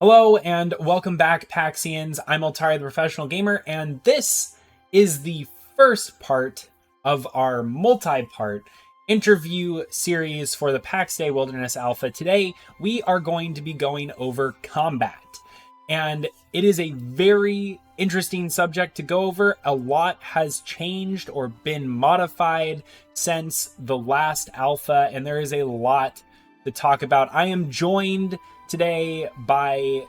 Hello and welcome back, Paxians. I'm Altari, the professional gamer, and this is the first part of our multi-part interview series for the Pax Dei Wilderness Alpha. Today, we are going to be going over combat, and it is a very interesting subject to go over. A lot has changed or been modified since the last alpha, and there is a lot to talk about. I am joined today by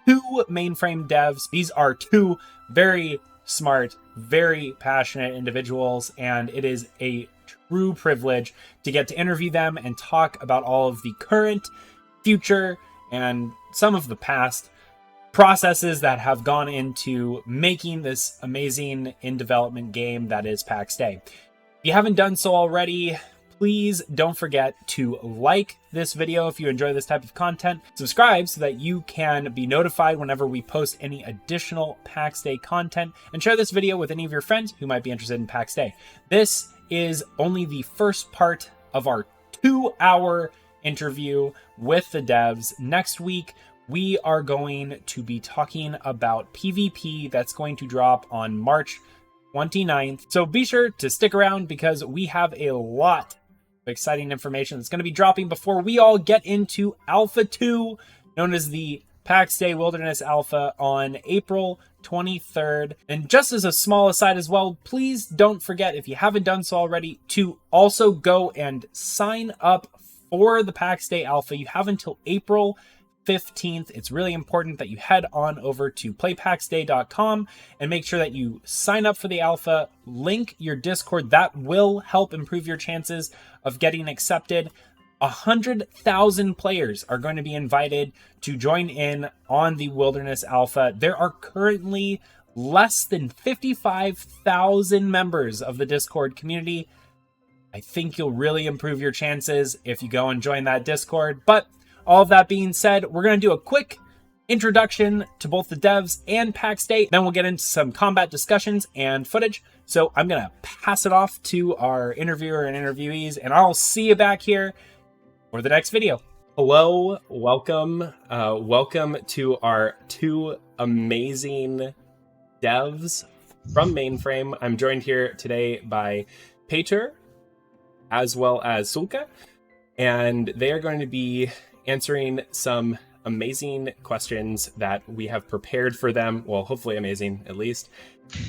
two mainframe devs. These are two very smart, very passionate individuals, and it is a true privilege to get to interview them and talk about all of the current, future, and some of the past processes that have gone into making this amazing in-development game that is Pax Dei. If you haven't done so already, please don't forget to like this video if you enjoy this type of content. Subscribe so that you can be notified whenever we post any additional Pax Dei content, and share this video with any of your friends who might be interested in Pax Dei. This is only the first part of our 2-hour interview with the devs. Next week, we are going to be talking about PvP that's going to drop on March 29th. So be sure to stick around because we have a lot exciting information that's going to be dropping before we all get into Alpha 2, known as the Pax Dei Wilderness Alpha, on April 23rd. And just as a small aside as well, please don't forget, if you haven't done so already, to also go and sign up for the Pax Dei Alpha. You have until April 15th. It's really important that you head on over to playpaxday.com and make sure that you sign up for the alpha, link your Discord. That will help improve your chances of getting accepted. 100,000 players are going to be invited to join in on the Wilderness Alpha. There are currently less than 55,000 members of the Discord community. I think you'll really improve your chances if you go and join that Discord. But all of that being said, we're going to do a quick introduction to both the devs and Pax Dei. Then we'll get into some combat discussions and footage. So I'm going to pass it off to our interviewer and interviewees, and I'll see you back here for the next video. Hello, welcome. Welcome to our two amazing devs from Mainframe. I'm joined here today by Peter as well as Sulka, and they are going to be answering some amazing questions that we have prepared for them. Well, hopefully amazing, at least.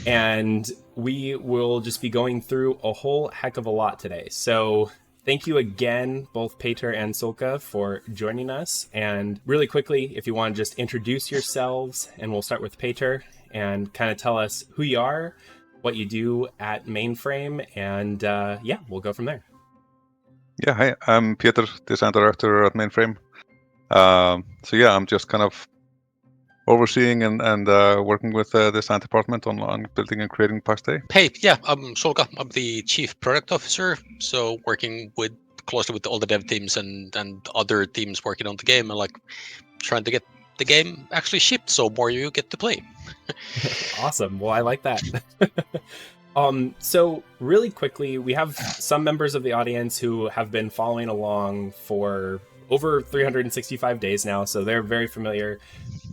And we will just be going through a whole heck of a lot today. So thank you again, both Peter and Sulka, for joining us. And really quickly, if you want to just introduce yourselves, and we'll start with Peter, and kind of tell us who you are, what you do at Mainframe, and yeah, we'll go from there. Yeah, hi, I'm Peter, design director at Mainframe. So yeah, I'm just kind of overseeing and working with the design department on building and creating Pax Dei. Hey, yeah, I'm Solka. I'm the chief product officer, so working closely with all the dev teams and other teams working on the game, and like trying to get the game actually shipped so more you get to play. Awesome. Well, I like that. So really quickly, we have some members of the audience who have been following along for over 365 days now, so they're very familiar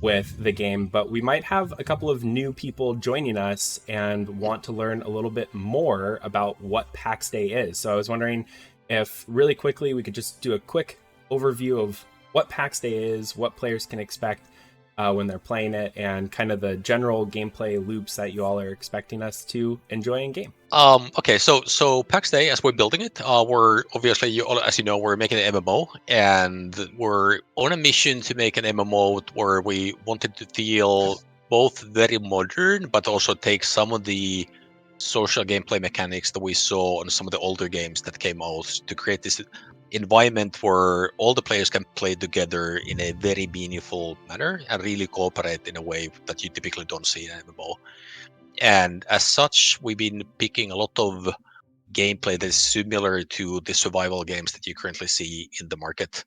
with the game, but we might have a couple of new people joining us and want to learn a little bit more about what Pax Dei is. So I was wondering if really quickly we could just do a quick overview of what Pax Dei is, what players can expect when they're playing it, and kind of the general gameplay loops that you all are expecting us to enjoy in game. Okay, so Pax Dei, as we're building it, we're obviously, as you know, we're making an MMO, and we're on a mission to make an MMO where we wanted to feel both very modern, but also take some of the social gameplay mechanics that we saw on some of the older games that came out to create this environment where all the players can play together in a very meaningful manner and really cooperate in a way that you typically don't see in an MMO. And as such, we've been picking a lot of gameplay that is similar to the survival games that you currently see in the market,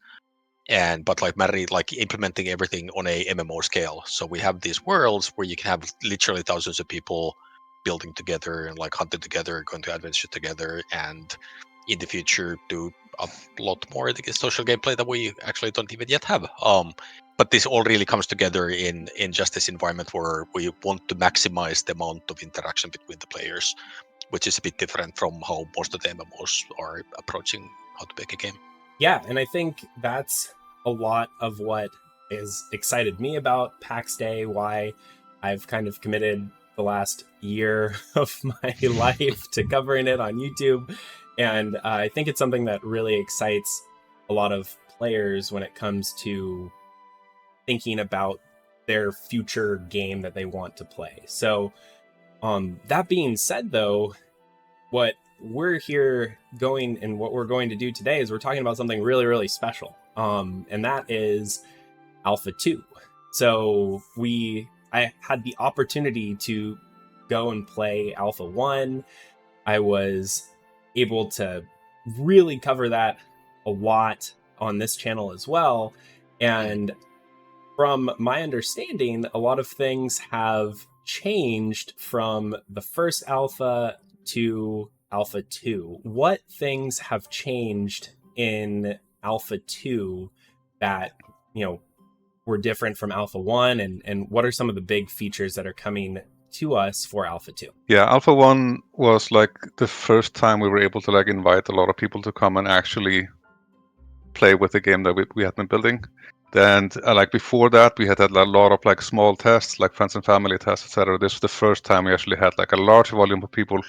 but like implementing everything on a MMO scale. So we have these worlds where you can have literally thousands of people building together and like hunting together, going to adventure together, and in the future do a lot more of the social gameplay that we actually don't even yet have. but this all really comes together in just this environment where we want to maximize the amount of interaction between the players, which is a bit different from how most of the MMOs are approaching how to make a game. Yeah, and I think that's a lot of what has excited me about PAX Dei, why I've kind of committed the last year of my life to covering it on YouTube. And I think it's something that really excites a lot of players when it comes to thinking about their future game that they want to play. So, that being said, though, what we're here going and what we're going to do today is we're talking about something really, really special. And that is Alpha 2. So I had the opportunity to go and play Alpha 1. I was able to really cover that a lot on this channel as well. And from my understanding, a lot of things have changed from the first Alpha to Alpha 2. What things have changed in Alpha 2 that, were different from Alpha 1, and what are some of the big features that are coming to us for Alpha 2? Yeah, Alpha 1 was like the first time we were able to like invite a lot of people to come and actually play with the game that we had been building. And like before that, we had a lot of like small tests, like friends and family tests, etc. This was the first time we actually had like a large volume of people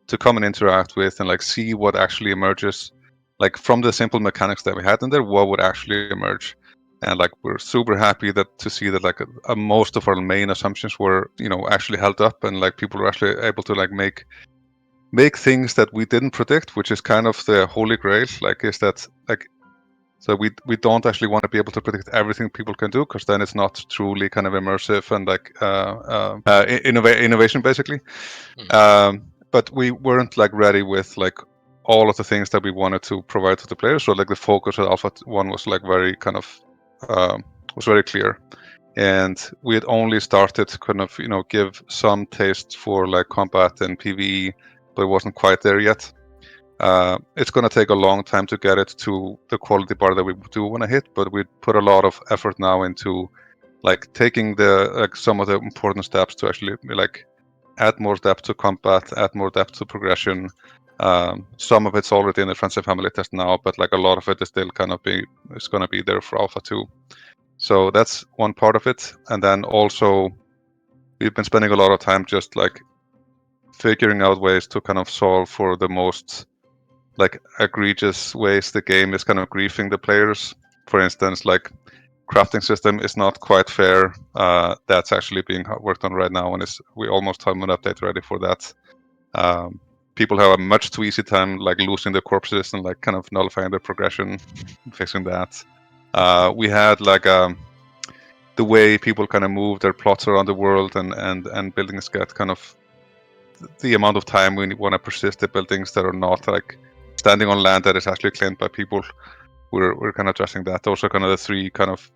to come and interact with and like see what actually emerges, like from the simple mechanics that we had in there, what would actually emerge. And like we're super happy to see that like most of our main assumptions were actually held up, and like people were actually able to like make things that we didn't predict, which is kind of the holy grail. Like is that like, so we don't actually want to be able to predict everything people can do, because then it's not truly kind of immersive and like innovation basically. But we weren't like ready with like all of the things that we wanted to provide to the players. So like the focus of Alpha 1 was like very kind of was very clear, and we had only started to kind of give some taste for like combat and PvE, but it wasn't quite there yet. It's going to take a long time to get it to the quality bar that we do want to hit, but we put a lot of effort now into like taking some of the important steps to actually like add more depth to combat, add more depth to progression. Some of it's already in the friends and family test now, but like a lot of it is still kind of is going to be there for Alpha 2. So that's one part of it. And then also we've been spending a lot of time just like figuring out ways to kind of solve for the most like egregious ways the game is kind of griefing the players. For instance, like crafting system is not quite fair. That's actually being worked on right now, and we almost have an update ready for that. People have a much too easy time like losing the corpses and like kind of nullifying the progression, fixing that. We had like the way people kind of move their plots around the world and buildings get kind of the amount of time we want to persist the buildings that are not like standing on land that is actually claimed by people. We're kind of addressing that. Those are kind of the three kind of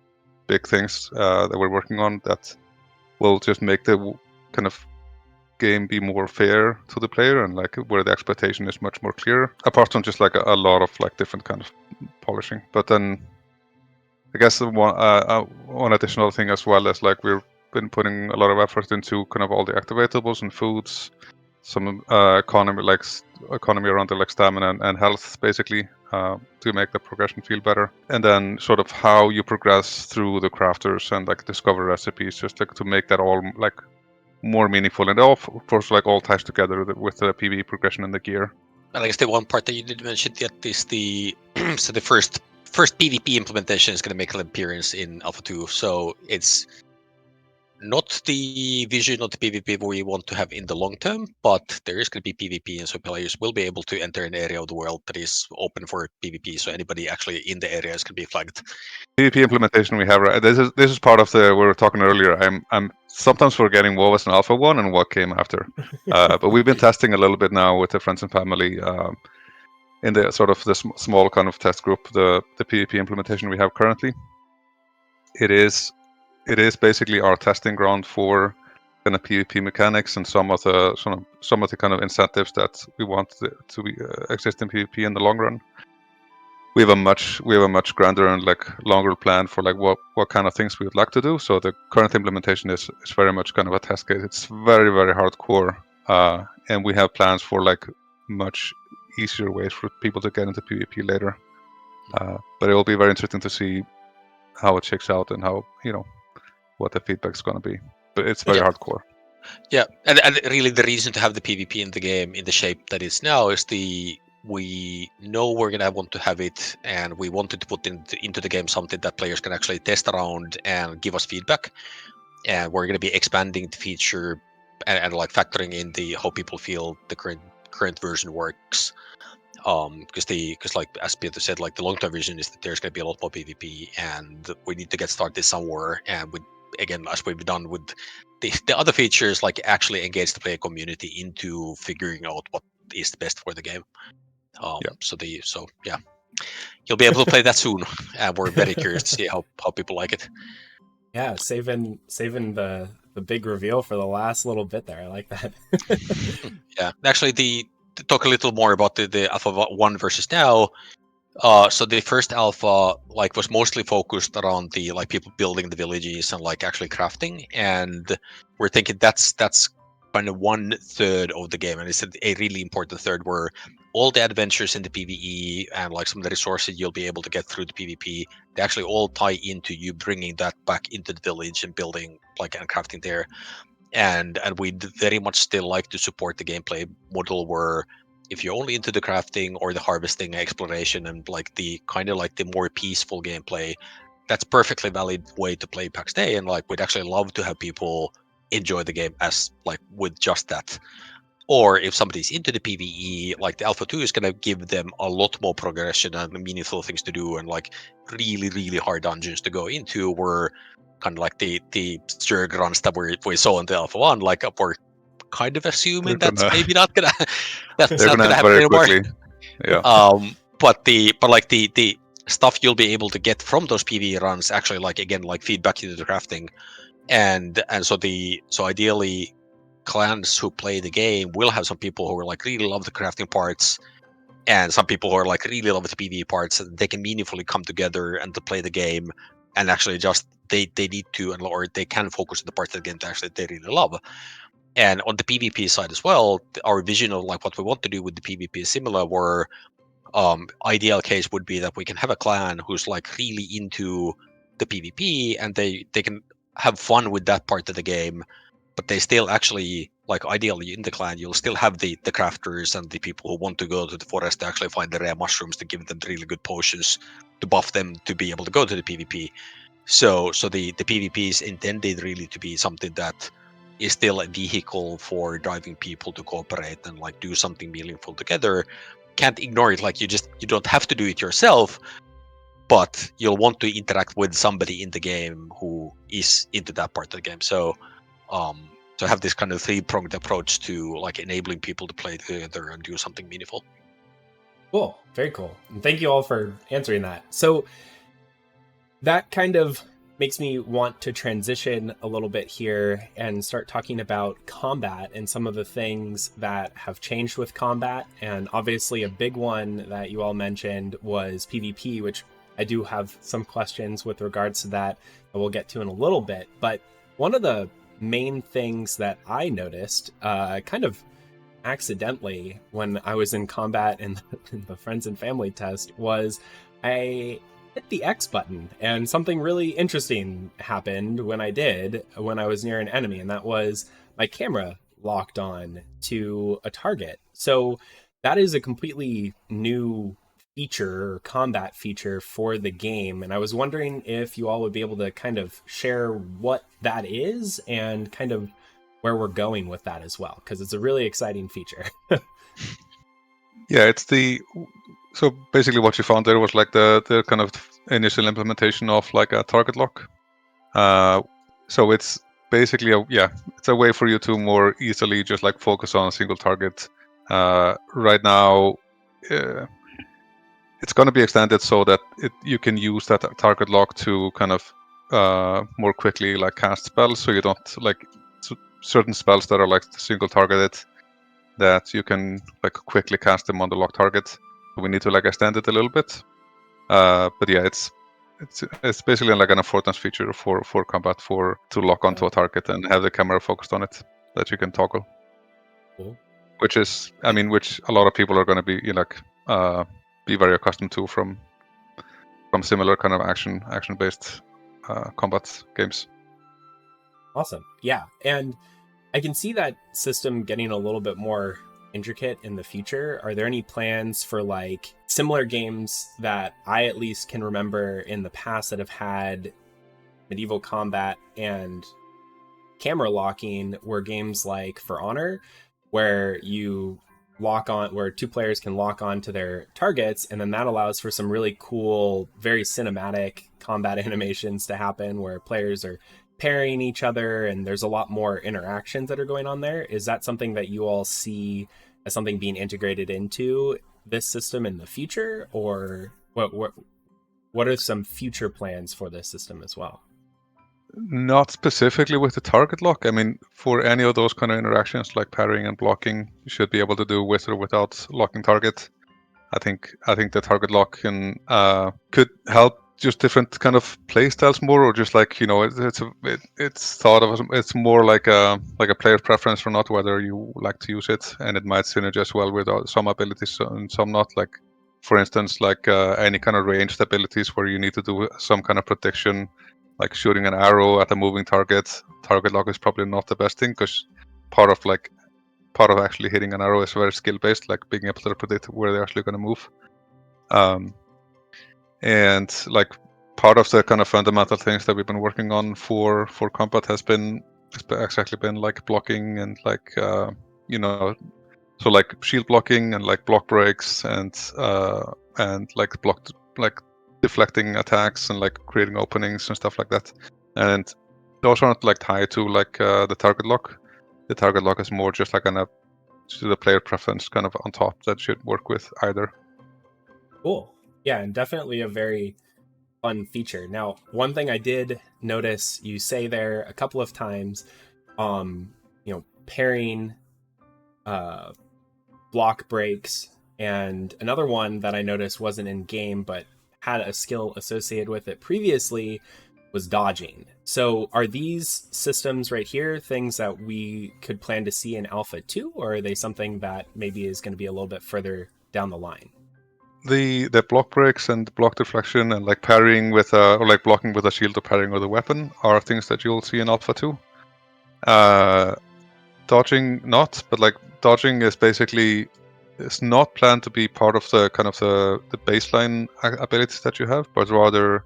big things that we're working on that will just make the kind of game be more fair to the player, and like where the expectation is much more clear, apart from just like a lot of like different kind of polishing. But then I guess one additional thing as well is like we've been putting a lot of effort into kind of all the activatables and foods, some economy around the like stamina and health basically, to make the progression feel better. And then sort of how you progress through the crafters and like discover recipes, just like to make that all like more meaningful, and all of course like all ties together with the PvE progression and the gear. And I guess the one part that you didn't mention yet is the so the first PvP implementation is going to make an appearance in Alpha 2. So it's not the vision of the PvP we want to have in the long term, but there is going to be PvP, and so players will be able to enter an area of the world that is open for PvP. So anybody actually in the area is going to be flagged. PvP implementation we have, right? This is part of we were talking earlier. I'm sometimes forgetting what was in Alpha 1 and what came after. But we've been testing a little bit now with the friends and family in the sort of the small kind of test group, the PvP implementation we have currently. It is basically our testing ground for kind of PvP mechanics and some of the kind of incentives that we want to be, exist in PvP in the long run. we have a much grander and like longer plan for like what kind of things we would like to do. So the current implementation is very much kind of a test case. It's very hardcore, and we have plans for like much easier ways for people to get into PvP later. But it will be very interesting to see how it shakes out and how, you know, what the feedback is going to be. But it's very hardcore. Yeah, and really the reason to have the PvP in the game in the shape that it's now is we know we're gonna want to have it, and we wanted to put into the game something that players can actually test around and give us feedback. And we're gonna be expanding the feature and like factoring in the how people feel the current version works. Because like as Peter said, like the long-term vision is that there's going to be a lot more PvP, and we need to get started somewhere. And with, again, as we've done with the other features, like actually engage the player community into figuring out what is the best for the game. So yeah, you'll be able to play that soon, and we're very curious to see how people like it. Yeah, saving the big reveal for the last little bit there. I like that. Yeah, actually, to talk a little more about the Alpha 1 versus now. So the first alpha like was mostly focused around the like people building the villages and like actually crafting, and we're thinking that's kind of 1/3 of the game, and it's a really important third where all the adventures in the PvE and like some of the resources you'll be able to get through the PvP, they actually all tie into you bringing that back into the village and building like and crafting there. And we'd very much still like to support the gameplay model where if you're only into the crafting or the harvesting exploration and like the kind of like the more peaceful gameplay, that's perfectly valid way to play Pax Dei, and like we'd actually love to have people enjoy the game as like with just that. Or if somebody's into the PvE, like the Alpha 2 is going to give them a lot more progression and meaningful things to do, and like really hard dungeons to go into, where kind of like the Zerg runs that we saw in the Alpha 1, like we're kind of assuming that's maybe not gonna that's not gonna happen very anymore. quickly. Yeah. But like the stuff you'll be able to get from those PvE runs actually like again like feedback into the crafting, and so ideally clans who play the game will have some people who are like really love the crafting parts, and some people who are like really love the PvE parts, and they can meaningfully come together and to play the game, and actually just they need to or they can focus on the parts of the game that actually they really love. And on the PvP side as well, our vision of like what we want to do with the PvP is similar, where ideal case would be that we can have a clan who's like really into the PvP, and they can have fun with that part of the game, but they still actually like ideally in the clan you'll still have the crafters and the people who want to go to the forest to actually find the rare mushrooms to give them really good potions to buff them to be able to go to the PvP. So the PvP is intended really to be something that is still a vehicle for driving people to cooperate and like do something meaningful together. Can't ignore it, like you don't have to do it yourself, but you'll want to interact with somebody in the game who is into that part of the game. So to have this kind of three-pronged approach to like enabling people to play together and do something meaningful. Cool. Very cool. And thank you all for answering that. So that kind of makes me want to transition a little bit here and start talking about combat and some of the things that have changed with combat. And obviously a big one that you all mentioned was PvP, which I do have some questions with regards to that we'll get to in a little bit. But one of the main things that I noticed kind of accidentally when I was in combat in the friends and family test was I hit the X button, and something really interesting happened when I was near an enemy, and that was my camera locked on to a target. So that is a completely new feature or combat feature for the game, and I was wondering if you all would be able to kind of share what that is and kind of where we're going with that as well, because it's a really exciting feature. Yeah, so basically what you found there was like the kind of initial implementation of like a target lock. So it's basically it's a way for you to more easily just like focus on a single target. Right now, it's going to be extended so that you can use that target lock to kind of more quickly like cast spells. So you don't like certain spells that are like single targeted, that you can like quickly cast them on the lock target. We need to like extend it a little bit. But yeah, it's basically like an affordance feature for combat to lock onto a target and have the camera focused on it that you can toggle. Cool. Which is, I mean, which a lot of people are going to be be very accustomed to from similar kind of action based combat games. Awesome. Yeah, and I can see that system getting a little bit more intricate in the future. Are there any plans for like similar games that I at least can remember in the past that have had medieval combat and camera locking were games like For Honor, where you lock on, where two players can lock on to their targets, and then that allows for some really cool, very cinematic combat animations to happen where players are parrying each other and there's a lot more interactions that are going on there. Is that something that you all see as something being integrated into this system in the future, or what are some future plans for this system as well? Not specifically with the target lock. I mean, for any of those kind of interactions like parrying and blocking, you should be able to do with or without locking target. I think the target lock can could help just different kind of play styles more, or just like, you know, it's thought of as, it's more like a player preference or not, whether you like to use it, and it might synergize well with some abilities and some not. Like, for instance, like any kind of ranged abilities where you need to do some kind of prediction, like shooting an arrow at a moving target. Target lock is probably not the best thing, because part of actually hitting an arrow is very skill based, like being able to predict where they're actually going to move. And like part of the kind of fundamental things that we've been working on for combat has exactly been like blocking and like you know, so like shield blocking and like block breaks and like deflecting attacks and like creating openings and stuff like that. And those aren't like tied to like the target lock. The target lock is more just like to the player preference kind of on top that should work with either. Cool. Yeah, and definitely a very fun feature. Now, one thing I did notice you say there a couple of times, pairing block breaks, and another one that I noticed wasn't in game but had a skill associated with it previously was dodging. So are these systems right here things that we could plan to see in Alpha 2, or are they something that maybe is going to be a little bit further down the line? The block breaks and block deflection and like parrying with or like blocking with a shield or parrying with a weapon are things that you'll see in Alpha 2. Dodging not, but like dodging is basically, it's not planned to be part of the kind of the baseline abilities that you have, but rather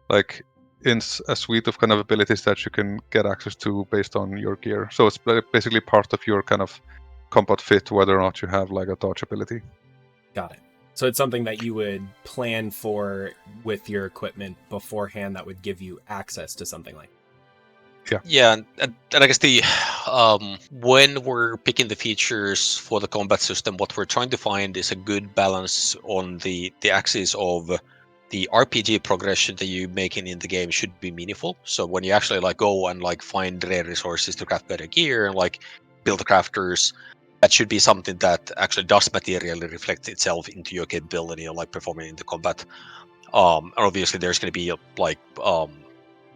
like in a suite of kind of abilities that you can get access to based on your gear. So it's basically part of your kind of combat fit, whether or not you have like a dodge ability. Got it. So it's something that you would plan for with your equipment beforehand that would give you access to something like that. Yeah, and I guess the when we're picking the features for the combat system, what we're trying to find is a good balance on the axis of the RPG progression that you're making in the game should be meaningful. So when you actually like go and like find rare resources to craft better gear and like build crafters, that should be something that actually does materially reflect itself into your capability of like performing in the combat. And obviously there's going to be like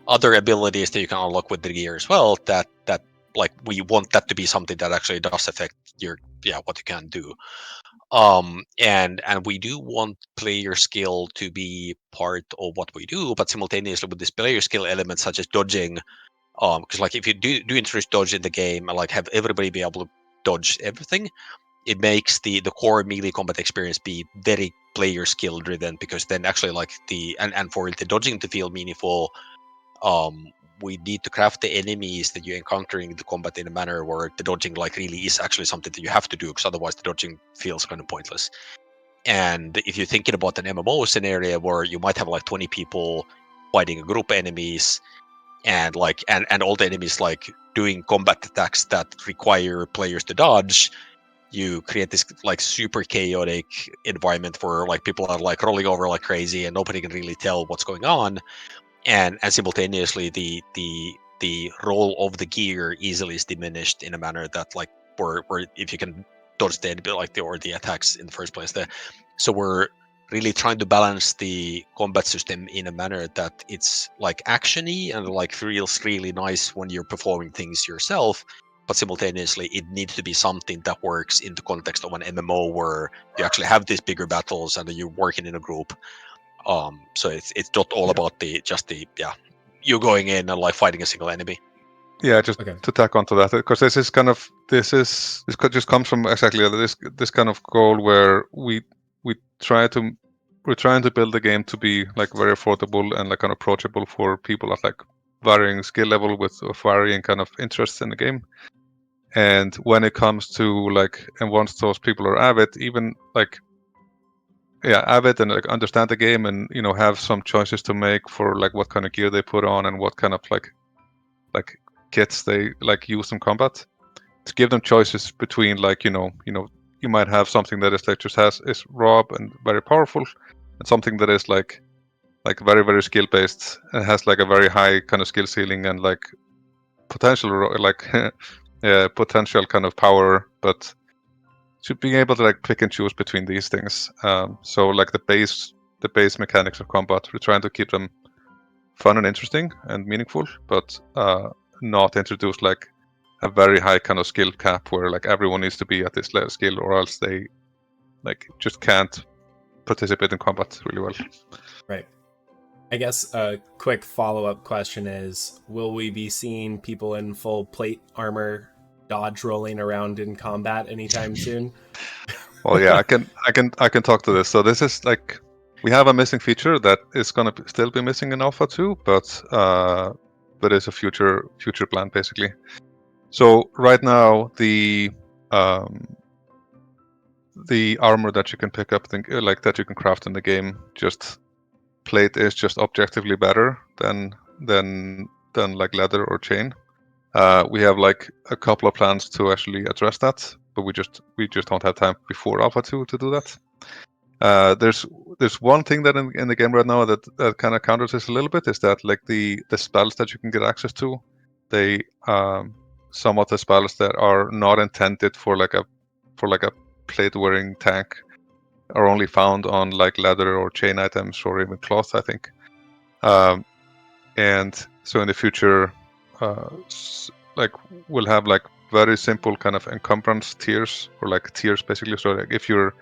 other abilities that you can unlock with the gear as well, that like we want that to be something that actually does affect your what you can do. And we do want player skill to be part of what we do, but simultaneously with this player skill element such as dodging, because like if you do introduce dodge in the game and like have everybody be able to dodge everything, it makes the core melee combat experience be very player skill driven, because then actually like and for the dodging to feel meaningful, we need to craft the enemies that you're encountering the combat in a manner where the dodging like really is actually something that you have to do, because otherwise the dodging feels kind of pointless. And if you're thinking about an MMO scenario where you might have like 20 people fighting a group enemies, and like and all the enemies like doing combat attacks that require players to dodge, you create this like super chaotic environment where like people are like rolling over like crazy and nobody can really tell what's going on. And simultaneously the role of the gear easily is diminished in a manner that like where if you can dodge the enemy like the attacks in the first place there. So we're really trying to balance the combat system in a manner that it's like actiony and like feels really nice when you're performing things yourself, but simultaneously it needs to be something that works in the context of an MMO where you actually have these bigger battles and you're working in a group. So it's not all about you going in and like fighting a single enemy. Yeah, just to tack onto that, because this just comes from exactly this kind of goal where we're trying to build the game to be like very affordable and like kind of approachable for people at like varying skill level with varying kind of interests in the game. And when it comes to like, and once those people are avid, even like avid and like understand the game and have some choices to make for like what kind of gear they put on and what kind of like kits they like use in combat, to give them choices between like you might have something that is like just is raw and very powerful, and something that is like very very skill based and has like a very high kind of skill ceiling and like potential like potential kind of power, but to being able to like pick and choose between these things. So like the base mechanics of combat, we're trying to keep them fun and interesting and meaningful, but not introduce like a very high kind of skill cap where like everyone needs to be at this skill or else they like just can't participate in combat really well. Right. I guess a quick follow-up question is, will we be seeing people in full plate armor dodge rolling around in combat anytime soon? Well, yeah, I can talk to this. So this is like, we have a missing feature that is going to still be missing in Alpha 2, but it's a future plan basically. So right now the armor that you can pick up, like that you can craft in the game, just plate is just objectively better than like leather or chain. We have like a couple of plans to actually address that, but we just don't have time before Alpha 2 to do that. There's one thing that in the game right now that kind of counters this a little bit, is that like the spells that you can get access to, they some of the spells that are not intended for like a plate wearing tank are only found on like leather or chain items or even cloth, I think. And so in the future, like we'll have like very simple kind of encumbrance tiers, or like tiers basically. So like if you're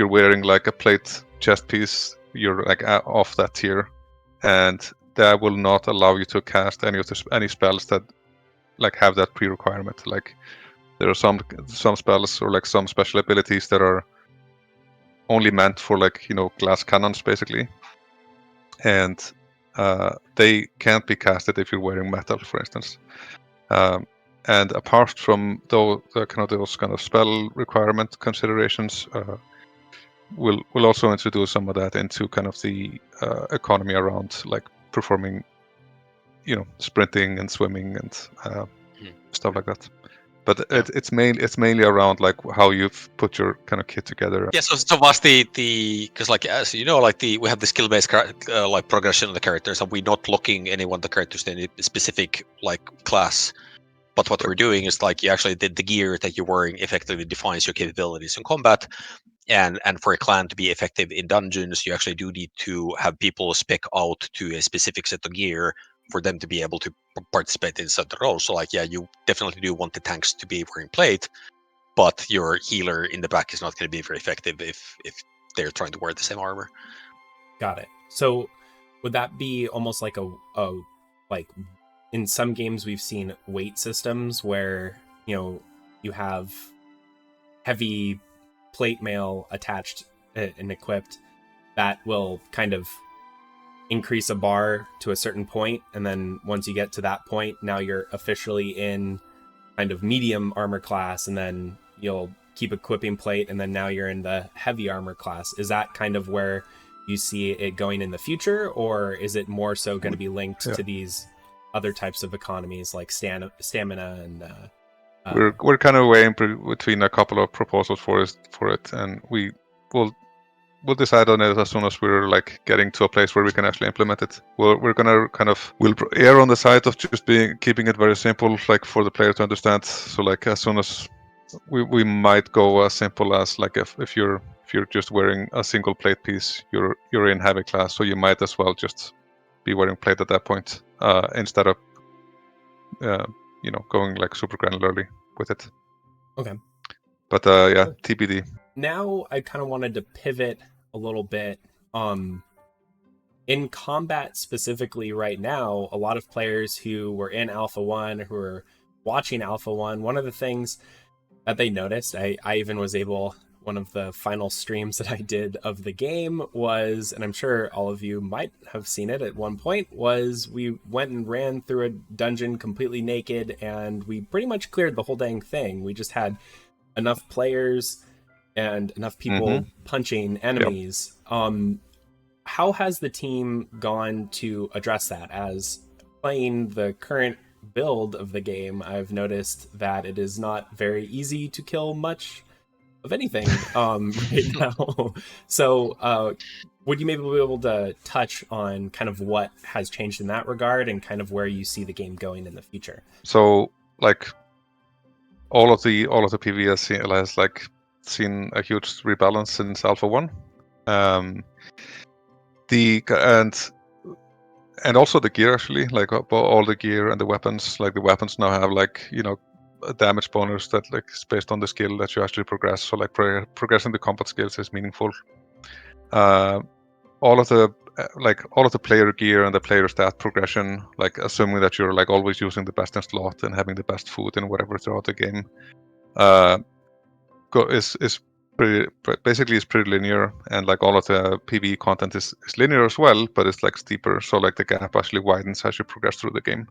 wearing like a plate chest piece, you're like off that tier, and that will not allow you to cast any spells that like have that pre-requirement. Like there are some spells or like some special abilities that are only meant for like glass cannons basically, and they can't be casted if you're wearing metal, for instance. And apart from those kind of spell requirement considerations, we'll also introduce some of that into kind of the economy around like performing, sprinting and swimming and stuff like that. But it's mainly around like how you've put your kind of kit together. Yeah, so what's the because like as you know, like we have the skill based like progression of the characters, and we're not locking any one of the characters to any specific like class. But what we're doing is like you actually the gear that you're wearing effectively defines your capabilities in combat, and for a clan to be effective in dungeons, you actually do need to have people spec out to a specific set of gear for them to be able to participate in certain roles. So like you definitely do want the tanks to be wearing plate, but your healer in the back is not going to be very effective if they're trying to wear the same armor. Got it. So would that be almost like a like in some games we've seen weight systems where you have heavy plate mail attached and equipped that will kind of increase a bar to a certain point, and then once you get to that point, now you're officially in kind of medium armor class, and then you'll keep equipping plate, and then now you're in the heavy armor class. Is that kind of where you see it going in the future, or is it more so going to be linked to these other types of economies like stamina and we're kind of weighing between a couple of proposals for it, and we'll decide on it as soon as we're like getting to a place where we can actually implement it. We're gonna we'll err on the side of just keeping it very simple, like for the player to understand. So like as soon as we might go as simple as like if you're you're just wearing a single plate piece, you're in heavy class, so you might as well just be wearing plate at that point instead of going like super granularly with it. Okay. But yeah, TBD. Now I kind of wanted to pivot a little bit. In combat specifically right now, a lot of players who were in Alpha 1, who are watching Alpha 1, one of the things that they noticed, I even was able, one of the final streams that I did of the game was, and I'm sure all of you might have seen it at one point, was we went and ran through a dungeon completely naked, and we pretty much cleared the whole dang thing. We just had enough players and enough people punching enemies. Yep. How has the team gone to address that? As playing the current build of the game, I've noticed that it is not very easy to kill much of anything right now. So would you maybe be able to touch on kind of what has changed in that regard and kind of where you see the game going in the future? So like all of the PvE has like seen a huge rebalance since Alpha 1. And also the gear, actually, like all the gear and the weapons, like the weapons now have like a damage bonus that like is based on the skill that you actually progress. So like progressing the combat skills is meaningful. All of the player gear and the player stat progression, like assuming that you're like always using the best in slot and having the best food and whatever throughout the game, is pretty linear, and like all of the PvE content is linear as well, but it's like steeper, so like the gap actually widens as you progress through the game.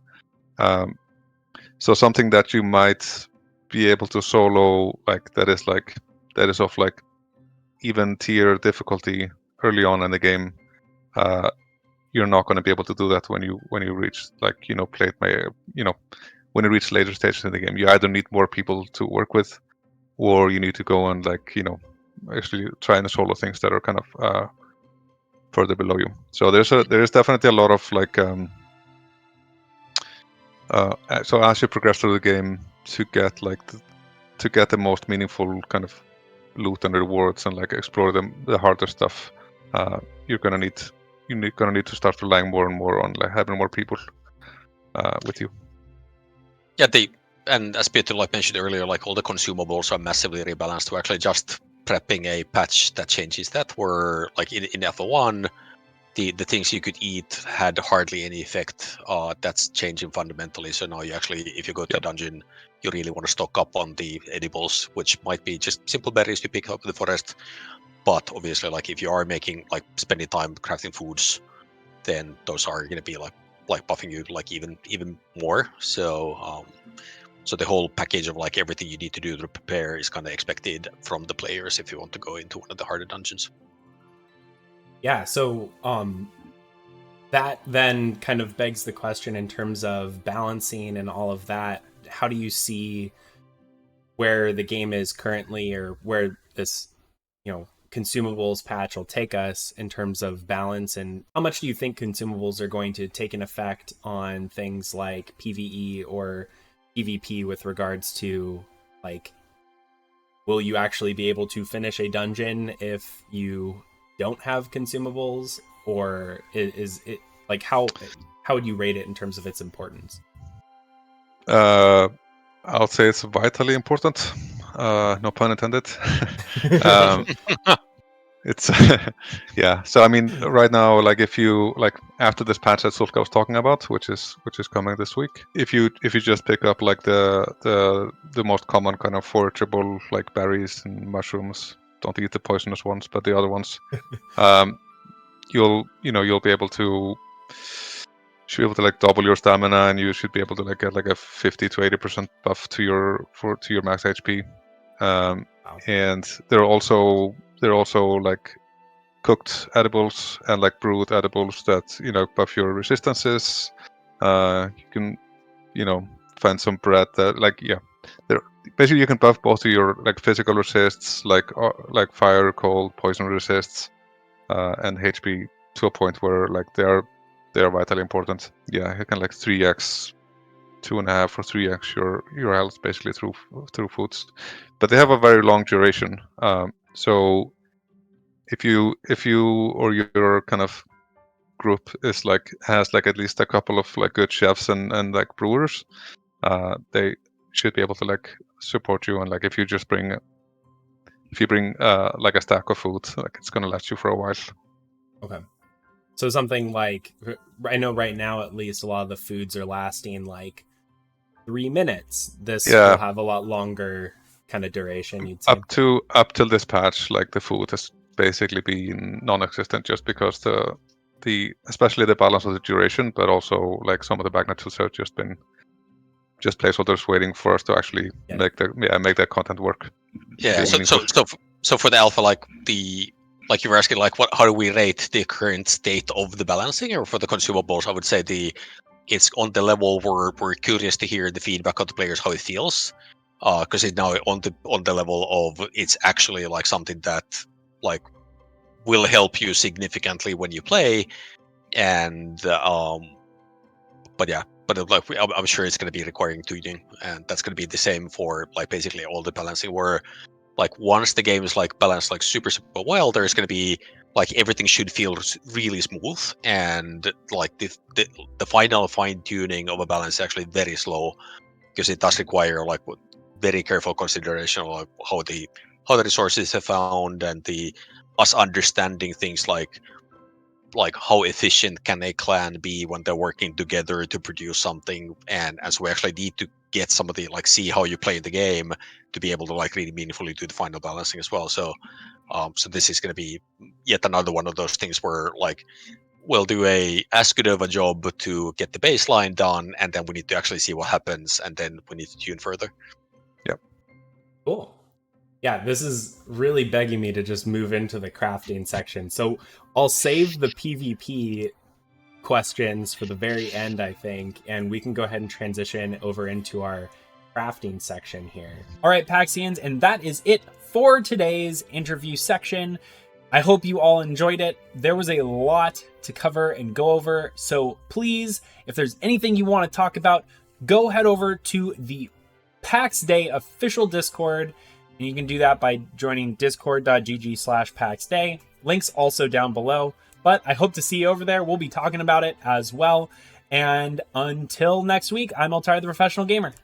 So something that you might be able to solo, like that is of like even tier difficulty early on in the game, you're not going to be able to do that when you reach like when you reach later stages in the game. You either need more people to work with, or you need to go and like actually try and solo things that are kind of further below you. So there is definitely a lot of like so as you progress through the game to get the most meaningful kind of loot and rewards and like explore the harder stuff, you're gonna need to start relying more and more on like having more people with you. Yeah, and as Peter like mentioned earlier, like all the consumables are massively rebalanced to actually just prepping a patch that changes that. Where like in Alpha 1, the things you could eat had hardly any effect. That's changing fundamentally. So now you actually, if you go to a dungeon, you really want to stock up on the edibles, which might be just simple berries you pick up in the forest. But obviously, like if you are making like spending time crafting foods, then those are going to be like buffing you like even more. So so the whole package of like everything you need to do to prepare is kind of expected from the players if you want to go into one of the harder dungeons. Yeah, so that then kind of begs the question in terms of balancing and all of that. How do you see where the game is currently, or where this consumables patch will take us in terms of balance, and how much do you think consumables are going to take an effect on things like PvE or PvP with regards to like, will you actually be able to finish a dungeon if you don't have consumables, or is it like how would you rate it in terms of its importance? I'll say it's vitally important. No pun intended. It's yeah. So I mean, right now, like if you like after this patch that Sulka was talking about, which is coming this week, if you just pick up like the most common kind of forageable like berries and mushrooms, don't eat the poisonous ones, but the other ones, you'll be able to like double your stamina, and you should be able to like get like a 50 to 80% buff to your max HP. Wow. And there are also like cooked edibles and like brewed edibles that buff your resistances. You can find some bread that like basically you can buff both of your like physical resists, like fire, cold, poison resists, and HP to a point where like they are vitally important. Yeah, you can like 3x, 2.5 or 3x your health basically through foods, but they have a very long duration. So if you or your kind of group is like has like at least a couple of like good chefs and like brewers, they should be able to like support you. And like if you bring like a stack of food, like it's gonna last you for a while. Okay. So something like, I know right now at least a lot of the foods are lasting like 3 minutes. This will have a lot longer kind of duration, you'd say. Up till this patch, like the food has basically been non-existent, just because the especially the balance of the duration, but also like some of the backnet tools have just been placeholders waiting for us to actually make that content work. Yeah. So for the alpha, like you were asking, like how do we rate the current state of the balancing, or for the consumables, I would say it's on the level where we're curious to hear the feedback of the players, how it feels, because it's now on the level of it's actually like something that like will help you significantly when you play, and but like I'm sure it's going to be requiring tuning, and that's going to be the same for like basically all the balancing, where like once the game is like balanced like super well, there's going to be like everything should feel really smooth, and like the final fine tuning of a balance is actually very slow, because it does require like very careful consideration of like how the resources are found, and us understanding things like how efficient can a clan be when they're working together to produce something, and as we actually need to get some of the like see how you play the game to be able to like really meaningfully do the final balancing as well. So so this is going to be yet another one of those things where like we'll do as good of a job to get the baseline done, and then we need to actually see what happens, and then we need to tune further. Yep. Cool. Yeah, this is really begging me to just move into the crafting section. So I'll save the PvP questions for the very end, I think, and we can go ahead and transition over into our crafting section here. All right, Paxians, and that is it for today's interview section. I hope you all enjoyed it. There was a lot to cover and go over, so please, if there's anything you want to talk about, go head over to the Pax Dei official Discord, and you can do that by joining discord.gg/Pax Dei. Links also down below. But I hope to see you over there. We'll be talking about it as well. And until next week, I'm Altar the Professional Gamer.